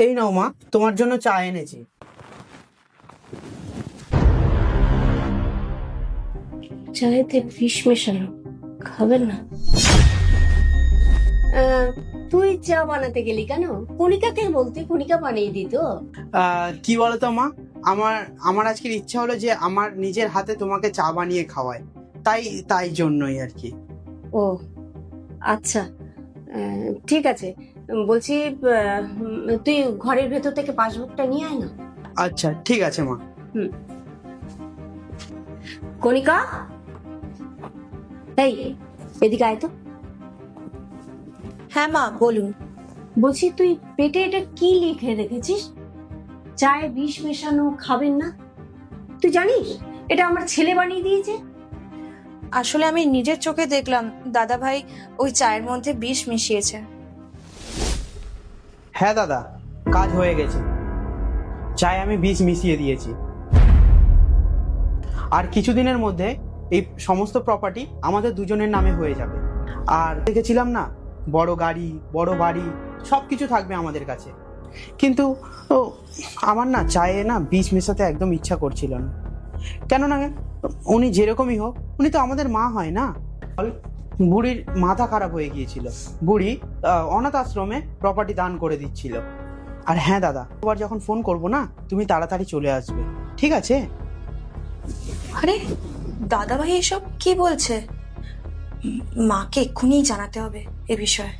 এই নাও মা, তোমার জন্য চা এনেছি। চায়েতে বিষ মেশানো, খাবেন না? তুই চা বানাতে গেলি কেন? কণিকাকে বলতে, কণিকা বানিয়ে দিত। কি বলতো মা, আমার আমার আজকের ইচ্ছা হলো যে আমার নিজের হাতে তোমাকে চা বানিয়ে খাওয়ায়, তাই তাই জন্যই আর কি। ও আচ্ছা, ঠিক আছে। বলছি, তুই ঘরের ভেতর থেকে পাসবুকটা নিয়ে আয় না। আচ্ছা ঠিক আছে মা। কণিকা, এই এদিকে আয় তো। হ্যাঁ মা, বলুন। বলছি, তুই পেটে এটা কি লিখে রেখেছিস? চায়ে বিষ মেশানো, খাবেন না। তুই জানিস এটা আমার ছেলে বানিয়ে দিয়েছে? আসলে আমি নিজের চোখে দেখলাম দাদা ভাই ওই চায়ের মধ্যে বিষ মিশিয়েছে। হ্যাঁ দাদা, কাজ হয়ে গেছে। চায়ে আমি বিষ মিশিয়ে দিয়েছি। আর কিছুদিনের মধ্যে এই সমস্ত প্রপার্টি আমাদের দুজনের নামে হয়ে যাবে। আর দেখেছিলাম না, বড় গাড়ি, বড় বাড়ি, সব কিছু থাকবে আমাদের কাছে। কিন্তু আমার না চায়ে না বিষ মেশাতে একদম ইচ্ছা করছিল না। কেননা উনি যেরকমই হোক, উনি তো আমাদের মা হয় না। বুড়ির মাথা খারাপ হয়ে গিয়েছিল। বুড়ি অনাথ আশ্রমে প্রপার্টি দান করে দিচ্ছিল। আর হ্যাঁ দাদা, এবার যখন ফোন করব না, তুমি তাড়াতাড়ি চলে আসবে, ঠিক আছে? আরে দাদা ভাই এসব কি বলছে? মাকে এক্ষুনি জানাতে হবে এ বিষয়ে।